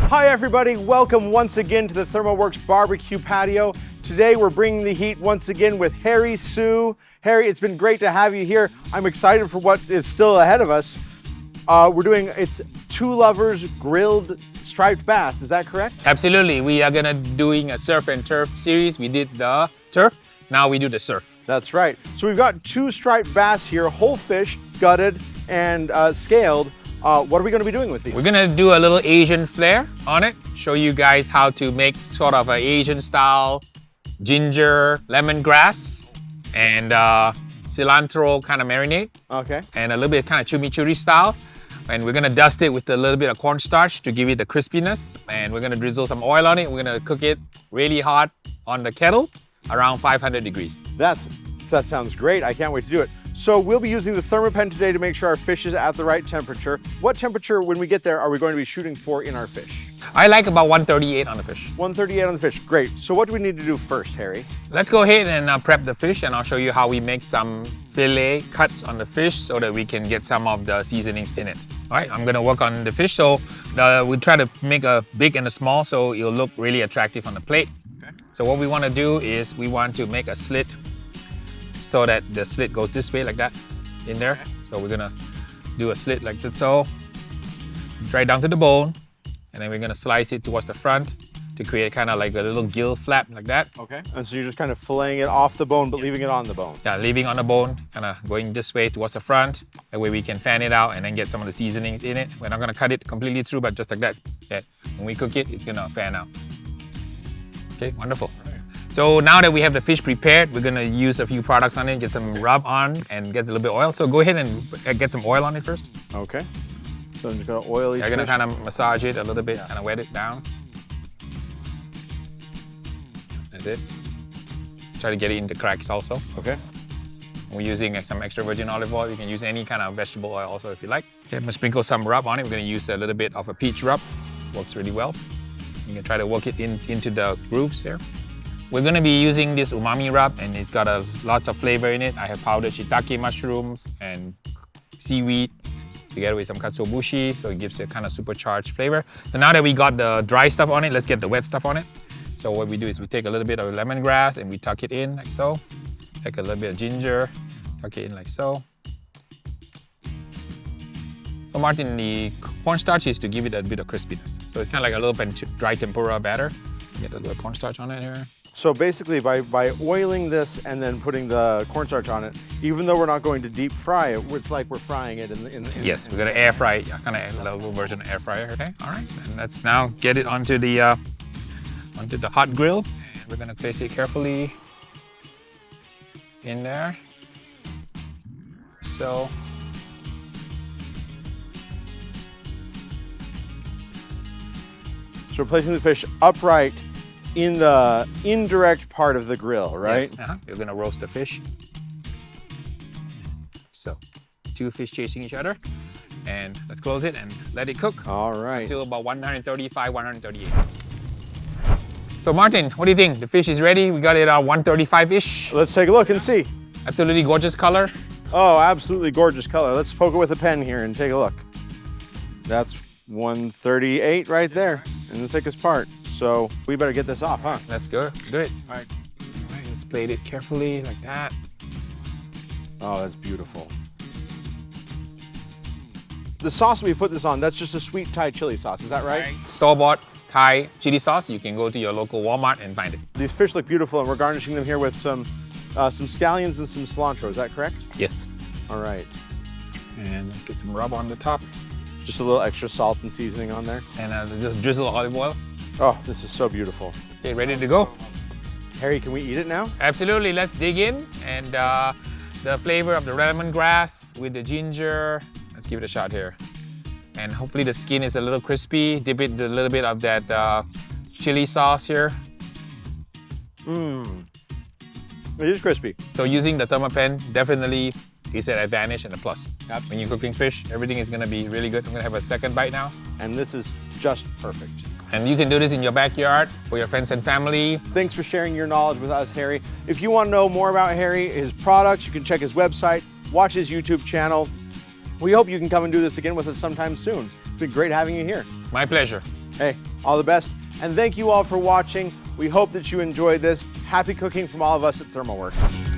Hi everybody, welcome once again to the ThermoWorks barbecue patio. Today we're bringing the heat once again with Harry Soo. Harry, it's been great to have you here. I'm excited for what is still ahead of us. It's Two Lovers Grilled Striped Bass, is that correct? Absolutely, we are gonna doing a surf and turf series. We did the turf, now we do the surf. That's right. So we've got two striped bass here, whole fish, gutted and scaled. What are we going to be doing with these? We're gonna do a little Asian flair on it. Show you guys how to make sort of an Asian style ginger, lemongrass, and cilantro kind of marinade. Okay. And a little bit kind of chimichurri style. And we're gonna dust it with a little bit of cornstarch to give it the crispiness. And we're gonna drizzle some oil on it. We're gonna cook it really hot on the kettle, around 500 degrees. That sounds great. I can't wait to do it. So we'll be using the ThermoPen today to make sure our fish is at the right temperature. What temperature, when we get there, are we going to be shooting for in our fish? I like about 138 on the fish. 138 on the fish, great. So what do we need to do first, Harry? Let's go ahead and prep the fish, and I'll show you how we make some fillet cuts on the fish so that we can get some of the seasonings in it. All right, I'm gonna work on the fish. So we try to make a big and a small so it'll look really attractive on the plate. Okay. So what we wanna do is we want to make a slit so that the slit goes this way like that in there. So we're gonna do a slit like that, so right down to the bone, and then we're gonna slice it towards the front to create kind of like a little gill flap like that. Okay. And so you're just kind of filleting it off the bone, but leaving it on the bone. Yeah, leaving on the bone, kind of going this way towards the front. That way we can fan it out and then get some of the seasonings in it. We're not gonna cut it completely through, but just like that. Okay. When we cook it, it's gonna fan out. Okay, wonderful. So now that we have the fish prepared, we're gonna use a few products on it, get some rub on and get a little bit of oil. So go ahead and get some oil on it first. Okay. So I'm just gonna oil each I'm gonna fish. kind of massage it a little bit, kind of wet it down. That's it. Try to get it into cracks also. Okay. We're using some extra virgin olive oil. You can use any kind of vegetable oil also if you like. Okay, I'm gonna sprinkle some rub on it. We're gonna use a little bit of a peach rub. Works really well. You can try to work it into the grooves here. We're gonna be using this umami rub, and it's got lots of flavor in it. I have powdered shiitake mushrooms and seaweed together with some katsuobushi, so it gives it kind of supercharged flavor. So now that we got the dry stuff on it, let's get the wet stuff on it. So what we do is we take a little bit of lemongrass and we tuck it in like so. Take a little bit of ginger, tuck it in like so. So Martin, the cornstarch is to give it a bit of crispiness. So it's kind of like a little dry tempura batter. Get a little cornstarch on it here. So basically by oiling this and then putting the cornstarch on it, even though we're not going to deep fry it, it's like we're frying it in Yes, we're gonna air fry it, kind of a little version of air fryer, okay? All right, and let's now get it onto the hot grill. And we're gonna place it carefully in there. So we're placing the fish upright in the indirect part of the grill, right? Yes, We're gonna roast the fish. So, two fish chasing each other. And let's close it and let it cook. All right. Until about 135, 138. So Martin, what do you think? The fish is ready. We got it at 135-ish. Let's take a look and see. Absolutely gorgeous color. Oh, absolutely gorgeous color. Let's poke it with a pen here and take a look. That's 138 right there in the thickest part. So we better get this off, huh? Let's go, do it. All right, let's plate it carefully like that. Oh, that's beautiful. The sauce we put this on, that's just a sweet Thai chili sauce, is that right? Store-bought Thai chili sauce. You can go to your local Walmart and find it. These fish look beautiful, and we're garnishing them here with some scallions and some cilantro, is that correct? Yes. All right. And let's get some rub on the top. Just a little extra salt and seasoning on there. And just drizzle olive oil. Oh, this is so beautiful. Okay, ready to go? Harry, can we eat it now? Absolutely, let's dig in. And the flavor of the lemongrass with the ginger. Let's give it a shot here. And hopefully the skin is a little crispy. Dip it in a little bit of that chili sauce here. Mmm. It is crispy. So using the ThermoPen definitely is an advantage and a plus. Yep. When you're cooking fish, everything is gonna be really good. I'm gonna have a second bite now. And this is just perfect. And you can do this in your backyard for your friends and family. Thanks for sharing your knowledge with us, Harry. If you want to know more about Harry, his products, you can check his website, watch his YouTube channel. We hope you can come and do this again with us sometime soon. It's been great having you here. My pleasure. Hey, All the best, and thank you all for watching. We hope that you enjoyed this. Happy cooking from all of us at ThermoWorks.